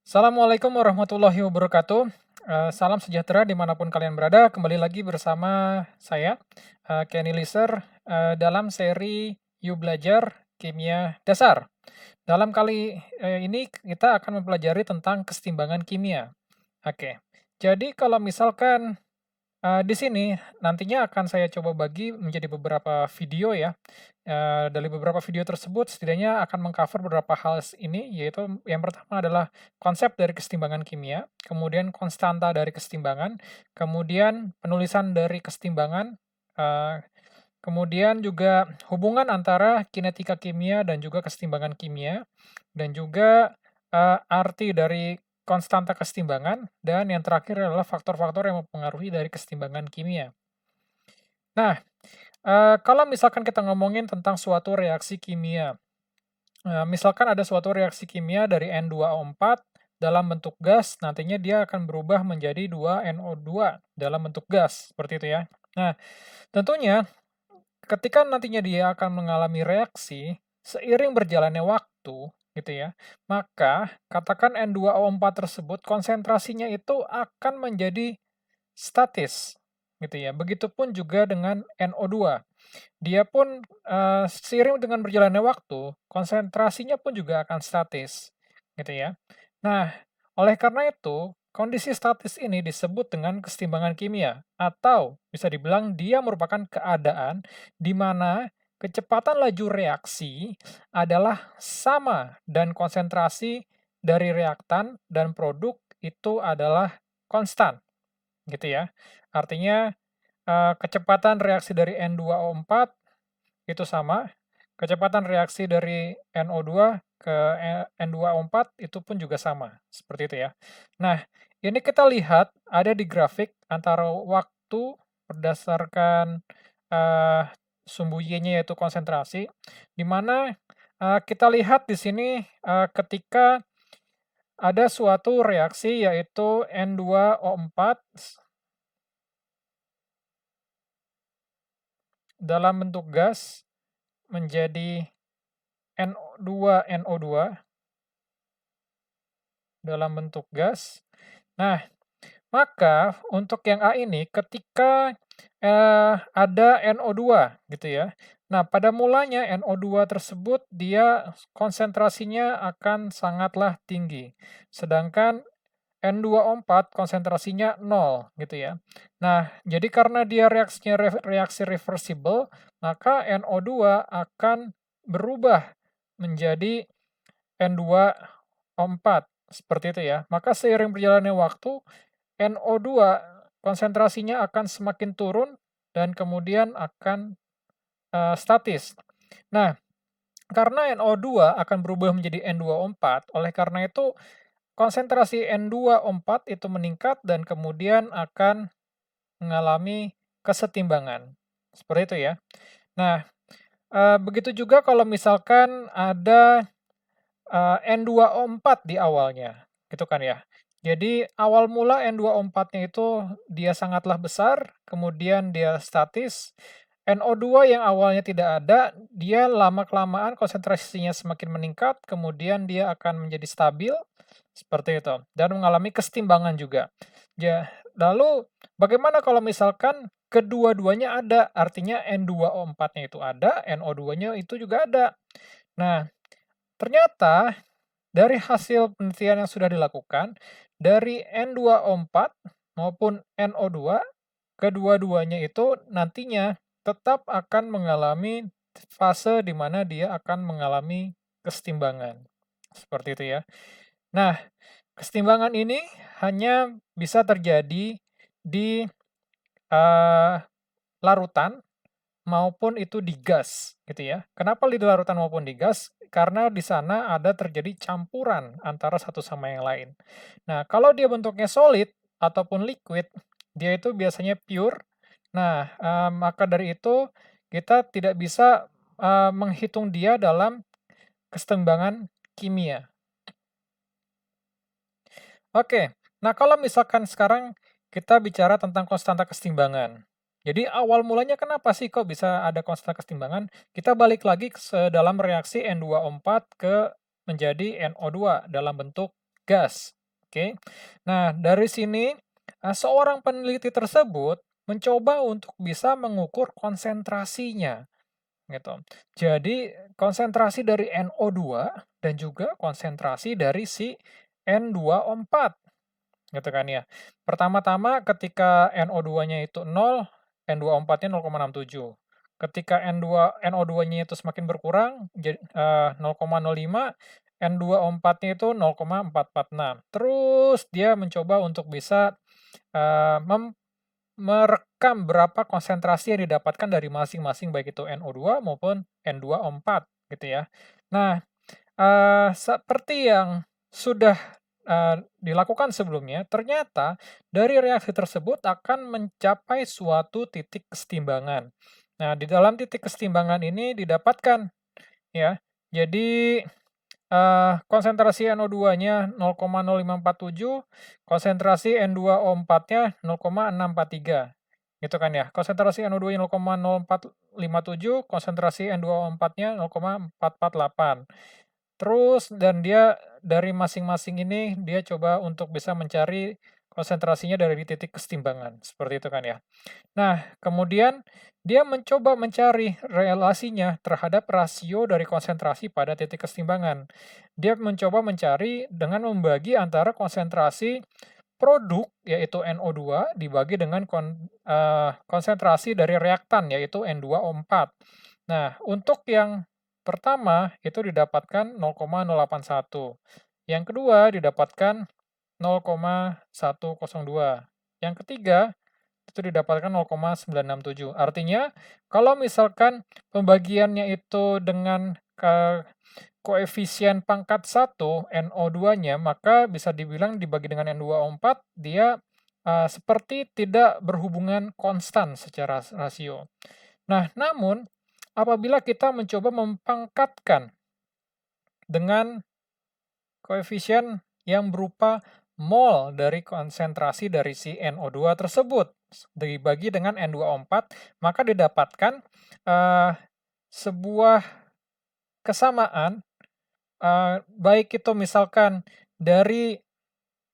Assalamualaikum warahmatullahi wabarakatuh. Salam sejahtera dimanapun kalian berada. Kembali lagi bersama saya, Kenny Lister, dalam seri Yuk Belajar Kimia Dasar. Dalam kali ini kita akan mempelajari tentang kesetimbangan kimia. Oke, jadi kalau misalkan di sini nantinya akan saya coba bagi menjadi beberapa video ya. Dari beberapa video tersebut setidaknya akan mengcover beberapa hal ini, yaitu yang pertama adalah konsep dari kesetimbangan kimia, kemudian konstanta dari kesetimbangan, kemudian penulisan dari kesetimbangan, eee, kemudian juga hubungan antara kinetika kimia dan juga kesetimbangan kimia, dan juga, arti dari konstanta kesetimbangan, dan yang terakhir adalah faktor-faktor yang mempengaruhi dari kesetimbangan kimia. Nah, kalau misalkan kita ngomongin tentang suatu reaksi kimia, misalkan ada suatu reaksi kimia dari N2O4 dalam bentuk gas, nantinya dia akan berubah menjadi 2NO2 dalam bentuk gas, seperti itu ya. Nah, tentunya ketika nantinya dia akan mengalami reaksi, seiring berjalannya waktu, gitu ya, maka katakan N2O4 tersebut konsentrasinya itu akan menjadi statis, gitu ya. Begitupun juga dengan NO2. Dia pun, seiring dengan berjalannya waktu, konsentrasinya pun juga akan statis, gitu ya. Nah, oleh karena itu, kondisi statis ini disebut dengan kesetimbangan kimia, atau bisa dibilang dia merupakan keadaan di mana kecepatan laju reaksi adalah sama dan konsentrasi dari reaktan dan produk itu adalah konstan, gitu ya. Artinya, kecepatan reaksi dari N2O4 itu sama, kecepatan reaksi dari NO2 ke N2O4 itu pun juga sama, seperti itu ya. Nah, ini kita lihat ada di grafik antara waktu berdasarkan, eee, sumbu Y-nya yaitu konsentrasi, di mana, kita lihat di sini, ketika ada suatu reaksi yaitu N2O4 dalam bentuk gas menjadi NO2 dalam bentuk gas. Nah, maka untuk yang A ini ketika, ada NO2 gitu ya. Nah, pada mulanya NO2 tersebut dia konsentrasinya akan sangatlah tinggi, sedangkan N2O4 konsentrasinya 0 gitu ya. Nah, jadi karena dia reaksinya reaksi reversible, maka NO2 akan berubah menjadi N2O4, seperti itu ya. Maka seiring berjalannya waktu, NO2 konsentrasinya akan semakin turun dan kemudian akan, statis. Nah, karena NO2 akan berubah menjadi N2O4, oleh karena itu konsentrasi N2O4 itu meningkat dan kemudian akan mengalami kesetimbangan, seperti itu ya. Nah, begitu juga kalau misalkan ada N2O4 di awalnya, gitu kan ya. Jadi awal mula N2O4-nya itu dia sangatlah besar, kemudian dia statis. NO2 yang awalnya tidak ada, dia lama-kelamaan konsentrasinya semakin meningkat, kemudian dia akan menjadi stabil, seperti itu, dan mengalami kesetimbangan juga. Lalu bagaimana kalau misalkan kedua-duanya ada, artinya N2O4-nya itu ada, NO2-nya itu juga ada. Nah, ternyata dari hasil penelitian yang sudah dilakukan, dari N2O4 maupun NO2, kedua-duanya itu nantinya tetap akan mengalami fase di mana dia akan mengalami kesetimbangan, seperti itu ya. Nah, kesetimbangan ini hanya bisa terjadi di, eee, larutan maupun itu di gas, gitu ya. Kenapa di larutan maupun di gas? Karena di sana ada terjadi campuran antara satu sama yang lain. Nah, kalau dia bentuknya solid ataupun liquid, dia itu biasanya pure. Nah, maka dari itu kita tidak bisa, menghitung dia dalam kesetimbangan kimia. Oke, nah kalau misalkan sekarang kita bicara tentang konstanta kesetimbangan. Jadi awal mulanya kenapa sih kok bisa ada konstanta kesetimbangan? Kita balik lagi dalam reaksi N2O4 menjadi NO2 dalam bentuk gas, Oke. Nah, dari sini, seorang peneliti tersebut mencoba untuk bisa mengukur konsentrasinya, gitu. Jadi, konsentrasi dari NO2 dan juga konsentrasi dari si N2O4, gitu kan ya. Pertama-tama ketika NO2-nya itu 0, N2O4-nya 0,67. Ketika NO2-nya itu semakin berkurang, 0,05, N2O4-nya itu 0,446. Terus dia mencoba untuk bisa, eee, merekam berapa konsentrasi yang didapatkan dari masing-masing baik itu NO2 maupun N2O4 gitu ya. Nah, seperti yang sudah, dilakukan sebelumnya, ternyata dari reaksi tersebut akan mencapai suatu titik kesetimbangan. Nah, di dalam titik kesetimbangan ini didapatkan ya, jadi, konsentrasi NO2-nya 0,0547, konsentrasi N2O4-nya 0,643, gitu kan ya. Konsentrasi NO2-nya 0,0457, konsentrasi N2O4-nya 0,448. Terus dan dia dari masing-masing ini dia coba untuk bisa mencari konsentrasinya dari titik kesetimbangan, seperti itu kan ya. Nah, kemudian dia mencoba mencari relasinya terhadap rasio dari konsentrasi pada titik kesetimbangan. Dia mencoba mencari dengan membagi antara konsentrasi produk, yaitu NO2, dibagi dengan konsentrasi dari reaktan, yaitu N2O4. Nah, untuk yang pertama itu didapatkan 0,081, yang kedua didapatkan 0,102, yang ketiga itu didapatkan 0,967. Artinya, kalau misalkan pembagiannya itu dengan koefisien pangkat 1 NO2-nya, maka bisa dibilang dibagi dengan N2O4, dia seperti tidak berhubungan konstan secara rasio. Nah, namun apabila kita mencoba mempangkatkan dengan koefisien yang berupa mol dari konsentrasi dari si NO2 tersebut dibagi dengan N2O4, maka didapatkan sebuah kesamaan, baik itu misalkan dari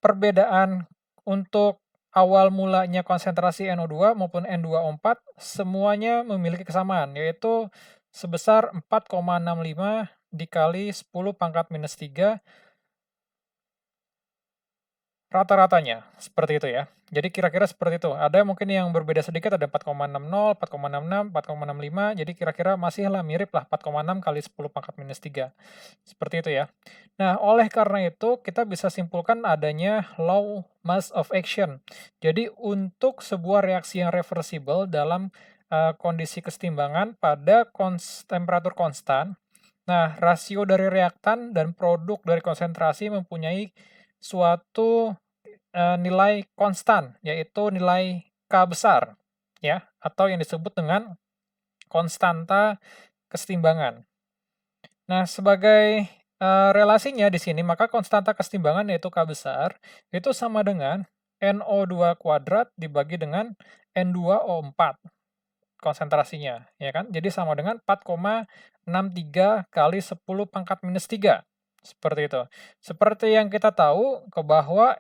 perbedaan untuk awal mulanya konsentrasi NO2 maupun N2O4 semuanya memiliki kesamaan, yaitu sebesar 4,65 dikali 10 pangkat minus 3 rata-ratanya, seperti itu ya. Jadi kira-kira seperti itu. Ada mungkin yang berbeda sedikit, ada 4,60, 4,66, 4,65, jadi kira-kira masihlah mirip lah 4,6 kali 10 pangkat minus 3. Seperti itu ya. Nah, oleh karena itu kita bisa simpulkan adanya law mass of action. Jadi untuk sebuah reaksi yang reversible dalam kondisi kesetimbangan pada temperatur konstan, nah rasio dari reaktan dan produk dari konsentrasi mempunyai suatu nilai konstan, yaitu nilai K besar, ya, atau yang disebut dengan konstanta kesetimbangan. Nah, sebagai relasinya di sini, maka konstanta kesetimbangan yaitu K besar, itu sama dengan NO2 kuadrat dibagi dengan N2O4 konsentrasinya, ya kan? Jadi sama dengan 4,63 kali 10 pangkat minus 3, seperti itu. Seperti yang kita tahu bahwa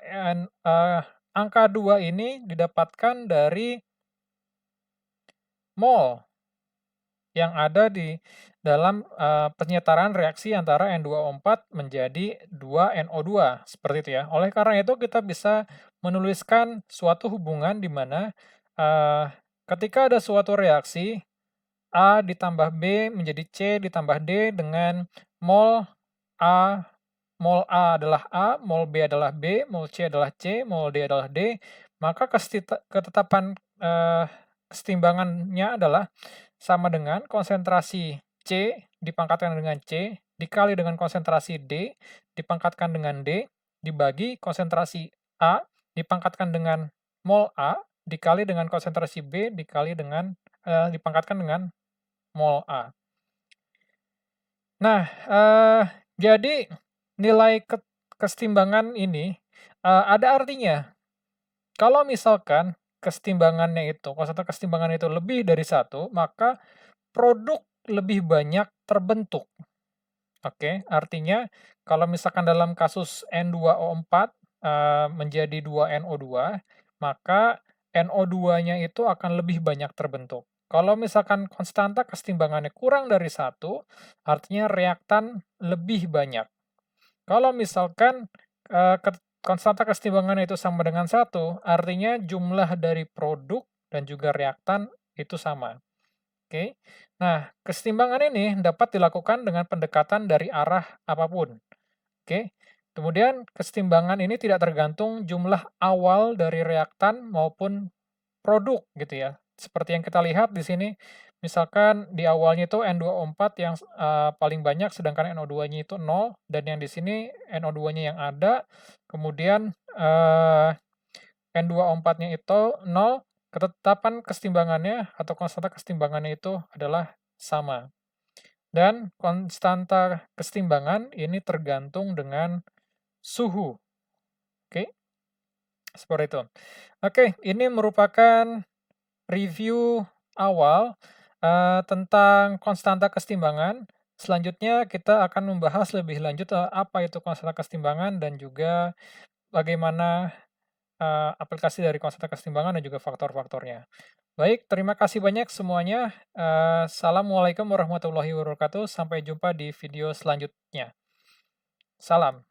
angka 2 ini didapatkan dari mol yang ada di dalam penyetaraan reaksi antara N2O4 menjadi 2NO2, seperti itu ya. Oleh karena itu kita bisa menuliskan suatu hubungan di mana ketika ada suatu reaksi A ditambah B menjadi C ditambah D dengan mol A mol A adalah A, mol B adalah B, mol C adalah C, mol D adalah D, maka ketetapan kesetimbangannya adalah sama dengan konsentrasi C dipangkatkan dengan C dikali dengan konsentrasi D dipangkatkan dengan D dibagi konsentrasi A dipangkatkan dengan mol A dikali dengan konsentrasi B dikali dengan dipangkatkan dengan mol A. Nah, jadi nilai kesetimbangan ini ada artinya. Kalau misalkan kesetimbangannya itu, konstanta kesetimbangan itu lebih dari 1, maka produk lebih banyak terbentuk. Oke, artinya kalau misalkan dalam kasus N2O4, menjadi 2NO2, maka NO2-nya itu akan lebih banyak terbentuk. Kalau misalkan konstanta kesetimbangannya kurang dari 1, artinya reaktan lebih banyak. Kalau misalkan, konstanta kesetimbangannya itu sama dengan 1, artinya jumlah dari produk dan juga reaktan itu sama, oke. Nah, kesetimbangan ini dapat dilakukan dengan pendekatan dari arah apapun, oke. Kemudian kesetimbangan ini tidak tergantung jumlah awal dari reaktan maupun produk gitu ya. Seperti yang kita lihat di sini, misalkan di awalnya itu N2O4 yang paling banyak sedangkan NO2-nya itu 0 dan yang di sini NO2-nya yang ada, kemudian, N2O4-nya itu 0, ketetapan kesetimbangannya atau konstanta kesetimbangannya itu adalah sama. Dan konstanta kesetimbangan ini tergantung dengan suhu, oke, seperti itu. Oke, ini merupakan review awal, tentang konstanta kesetimbangan. Selanjutnya kita akan membahas lebih lanjut, apa itu konstanta kesetimbangan dan juga bagaimana, aplikasi dari konstanta kesetimbangan dan juga faktor-faktornya. Baik, terima kasih banyak semuanya, assalamualaikum warahmatullahi wabarakatuh, sampai jumpa di video selanjutnya. Salam.